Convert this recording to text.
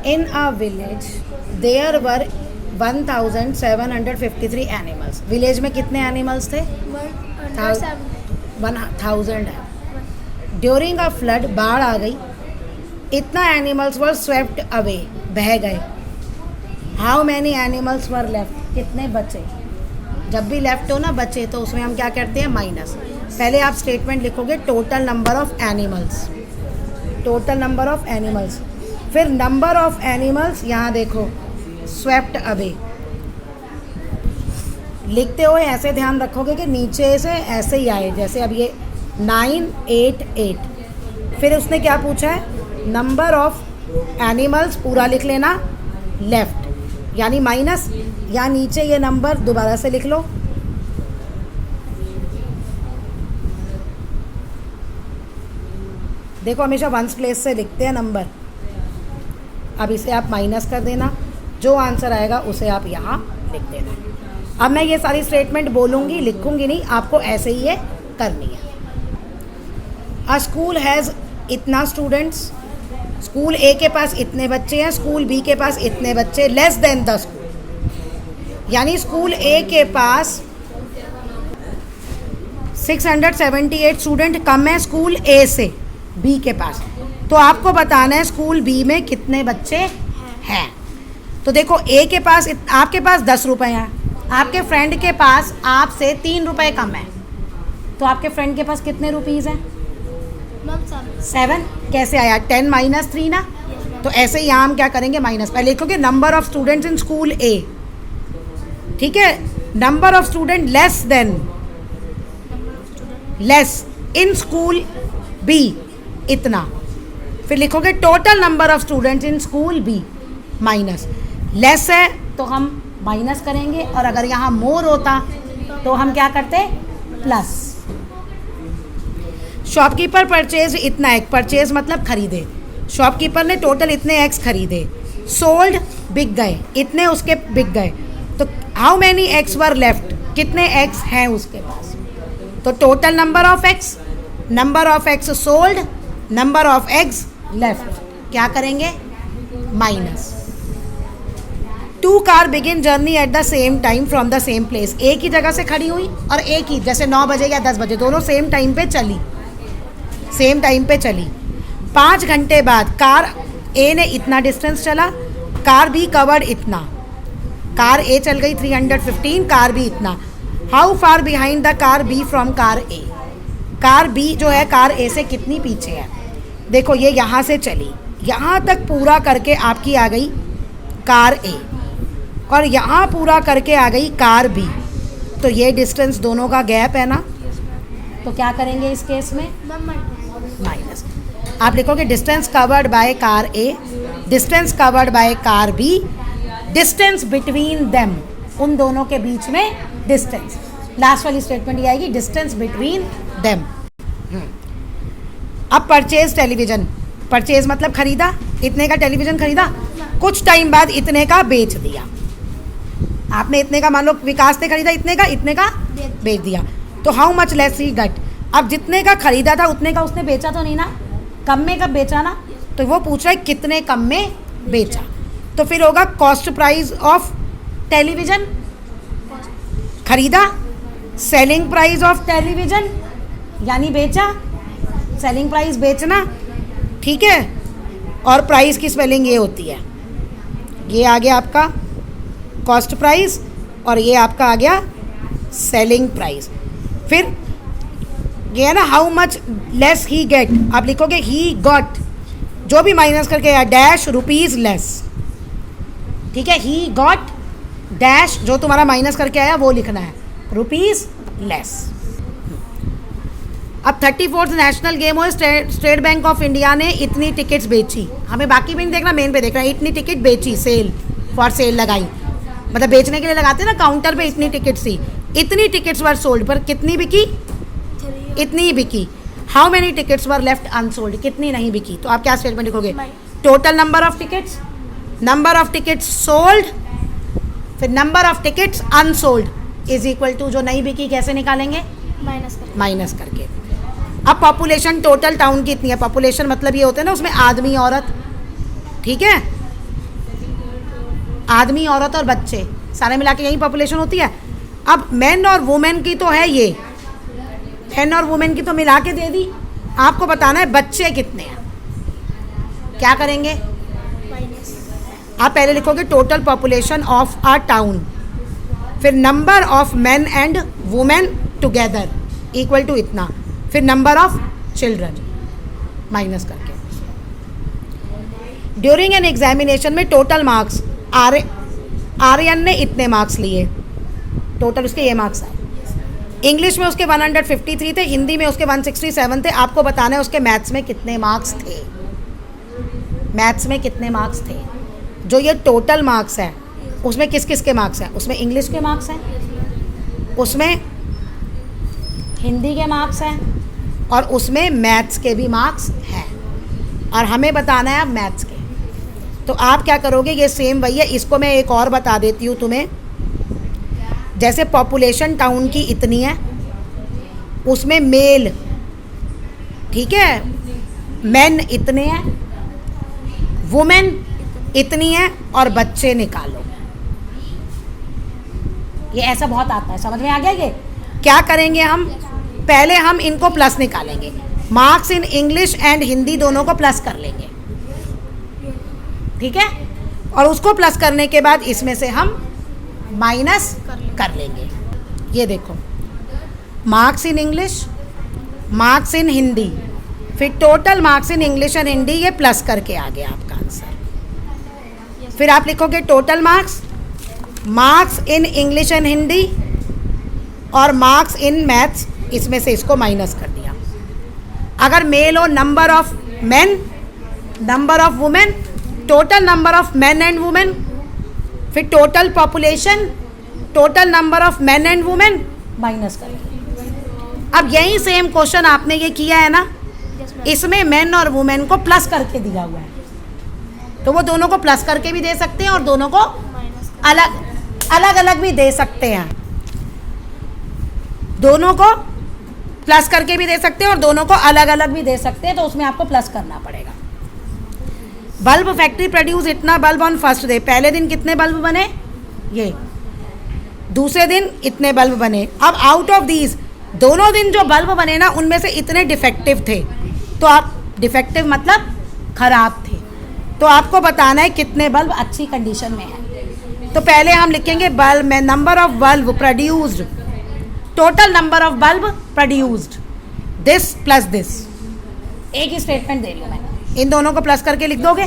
In a village there were 1753 animals. Village में कितने animals थे? 1000 है. ड्यूरिंग अ फ्लड, बाढ़ आ गई, इतना एनिमल्स वर स्वेप्ट अवे, बह गए. How many animals were left, कितने बचे? जब भी लेफ्ट हो ना बचे तो उसमें हम क्या करते हैं? माइनस. पहले आप स्टेटमेंट लिखोगे total number of animals, total number of animals, फिर नंबर ऑफ एनिमल्स यहाँ देखो स्वेप्ट अवे. लिखते हुए ऐसे ध्यान रखोगे कि नीचे से ऐसे ही आए, जैसे अब ये 988. फिर उसने क्या पूछा है? नंबर ऑफ एनिमल्स पूरा लिख लेना लेफ्ट, यानी माइनस, या नीचे ये नंबर दोबारा से लिख लो. देखो हमेशा वंस प्लेस से लिखते हैं नंबर. अब इसे आप माइनस कर देना, जो आंसर आएगा उसे आप यहाँ लिख देना. अब मैं ये सारी स्टेटमेंट बोलूँगी, लिखूँगी नहीं, आपको ऐसे ही ये करनी है. अ स्कूल हैज़ इतना स्टूडेंट्स, स्कूल ए के पास इतने बच्चे हैं, स्कूल बी के पास इतने बच्चे, लेस देन द स्कूल. यानी स्कूल ए के पास 678 स्टूडेंट कम है स्कूल ए से बी के पास. तो आपको बताना है स्कूल बी में कितने बच्चे हैं. तो देखो ए के पास आपके पास 10 रुपये हैं, आपके फ्रेंड के पास आपसे 3 रुपये कम है, तो आपके फ्रेंड के पास कितने रुपीज़ हैं? 7. कैसे आया? 10 माइनस 3 ना. तो ऐसे ही यहाँ हम क्या करेंगे? माइनस. पहले लिखोगे number of students in school A, ठीक है. Number of student less than, less in school B इतना. फिर लिखोगे total number of students in school B, minus. Less है तो हम माइनस करेंगे, और अगर यहाँ मोर होता तो हम क्या करते? प्लस. शॉपकीपर परचेज इतना एक, परचेज मतलब खरीदे. शॉपकीपर ने टोटल इतने एक्स खरीदे. सोल्ड बिक गए, इतने उसके बिक गए. तो how many x were left, कितने एक्स हैं उसके पास? तो total number of x, number of x sold, number of x left, क्या करेंगे? Minus. 2 car begin journey at the same time from the same place. एक ही जगह से खड़ी हुई और एक ही, जैसे 9 बजे या 10 बजे, दोनों सेम टाइम पे चली, सेम टाइम पे चली. 5 घंटे बाद कार ए ने इतना डिस्टेंस चला, कार बी कवर्ड इतना. कार ए चल गई 315, कार बी इतना. How far behind the car B from car A, car B जो है कार ए से कितनी पीछे है? देखो ये यहाँ से चली, यहाँ तक पूरा करके आपकी आ गई कार ए, और यहाँ पूरा करके आ गई कार बी. तो ये डिस्टेंस दोनों का गैप है ना, तो क्या करेंगे इस केस में? माइनस. आप लिखोगे distance covered by car A, distance covered by car B, distance between them, उन दोनों के बीच में डिस्टेंस. लास्ट वाली स्टेटमेंट ये आएगी डिस्टेंस बिटवीन देम. अब परचेज टेलीविज़न, परचेज मतलब खरीदा, इतने का टेलीविज़न खरीदा, कुछ टाइम बाद इतने का बेच दिया. आपने इतने का, मान लो विकास ने खरीदा इतने का बेच दिया. तो हाउ मच लेस ही गट, अब जितने का खरीदा था उतने का उसने बेचा तो नहीं ना, कम में कब बेचा ना, तो वो पूछ रहा है कितने कम में बेचा. तो फिर होगा कॉस्ट प्राइस ऑफ टेलीविज़न, खरीदा, सेलिंग प्राइस ऑफ टेलीविज़न यानी बेचा, सेलिंग प्राइस बेचना, ठीक है. और प्राइस की स्पेलिंग ये होती है, ये आ गया आपका कॉस्ट प्राइस और ये आपका आ गया सेलिंग प्राइस. फिर ये है ना how much less he get, आप लिखोगे ही गॉट, जो भी माइनस करके आया डैश रुपीज़ लेस, ठीक है. ही गॉट डैश, जो तुम्हारा माइनस करके आया वो लिखना है, रुपीज़ लेस. अब 34th नेशनल गेम हो, स्टेट बैंक ऑफ इंडिया ने इतनी टिकट्स बेची, हमें बाकी भी नहीं देखना, मेन पे देखना. इतनी टिकट बेची, सेल फॉर सेल लगाई, मतलब बेचने के लिए लगाते हैं ना काउंटर पे, इतनी टिकट्स थी, इतनी टिकट्स वर सोल्ड, पर कितनी बिकी? इतनी ही बिकी. How many tickets were left unsold, कितनी नहीं बिकी. तो आप क्या स्टेटमेंट लिखोगे? Total number of tickets, number of tickets sold, फिर number of tickets unsold is equal to जो नहीं बिकी कैसे निकालेंगे? माइनस करके. अब पॉपुलेशन टोटल टाउन की इतनी है, पॉपुलेशन मतलब ये होता है ना उसमें आदमी औरत, ठीक है. आदमी, औरत और बच्चे सारे मिला के यही पॉपुलेशन होती है। अब मेन और वुमेन की तो है ये, मेन और वुमेन की तो मिला के दे दी, आपको बताना है बच्चे कितने हैं। क्या करेंगे, आप पहले लिखोगे total population of a town, फिर number of men and women together equal to इतना, फिर नंबर ऑफ चिल्ड्रन माइनस करके। ड्यूरिंग एन एग्जामिनेशन में टोटल मार्क्स आर्यन ने इतने मार्क्स लिए, टोटल उसके ये मार्क्स आए। इंग्लिश में उसके 153 थे, हिंदी में उसके 167 थे। आपको बताना है उसके मैथ्स में कितने मार्क्स थे, मैथ्स में कितने मार्क्स थे। जो ये टोटल मार्क्स है उसमें किस किस के मार्क्स हैं, उसमें इंग्लिश के मार्क्स हैं, उसमें हिंदी के मार्क्स हैं और उसमें मैथ्स के भी मार्क्स हैं, और हमें बताना है अब मैथ्स के। तो आप क्या करोगे, ये सेम वही है, इसको मैं एक और बता देती हूँ तुम्हें। जैसे पॉपुलेशन टाउन की इतनी है, उसमें मेल, ठीक है, मेन इतने हैं, वुमेन इतनी है और बच्चे निकालो। ये ऐसा बहुत आता है, समझ में आ गया। ये क्या करेंगे हम, पहले हम इनको प्लस निकालेंगे, marks in English and Hindi दोनों को प्लस कर लेंगे, ठीक है, और उसको प्लस करने के बाद इसमें से हम माइनस कर लेंगे। ये देखो, marks in English, marks in Hindi, फिर total marks in English and Hindi, ये प्लस करके आ गया आपका आंसर। फिर आप लिखोगे total marks, marks in English and Hindi और मार्क्स इन मैथ्स, इसमें से इसको माइनस कर दिया। अगर मेल हो, number of men, number of women, total number of men and women, फिर total population, total number of men and women, minus कर दिया। अब यही सेम क्वेश्चन आपने ये किया है ना, इसमें मेन और वुमेन को प्लस करके दिया हुआ है, तो वो दोनों को प्लस करके भी दे सकते हैं और दोनों को अलग अलग अलग भी दे सकते हैं, दोनों को प्लस करके भी दे सकते हैं और दोनों को अलग अलग भी दे सकते हैं, तो उसमें आपको प्लस करना पड़ेगा। बल्ब फैक्ट्री प्रोड्यूस इतना बल्ब ऑन फर्स्ट डे, पहले दिन कितने बल्ब बने, ये, दूसरे दिन इतने बल्ब बने। अब आउट ऑफ दीज, दोनों दिन जो बल्ब बने ना, उनमें से इतने डिफेक्टिव थे, तो आप डिफेक्टिव मतलब खराब थे, तो आपको बताना है कितने बल्ब अच्छी कंडीशन में है। तो पहले हम लिखेंगे बल्ब में number of bulb produced, total number of bulb produced, this plus this, एक ही स्टेटमेंट दे रही हूँ मैं, इन दोनों को प्लस करके लिख दोगे।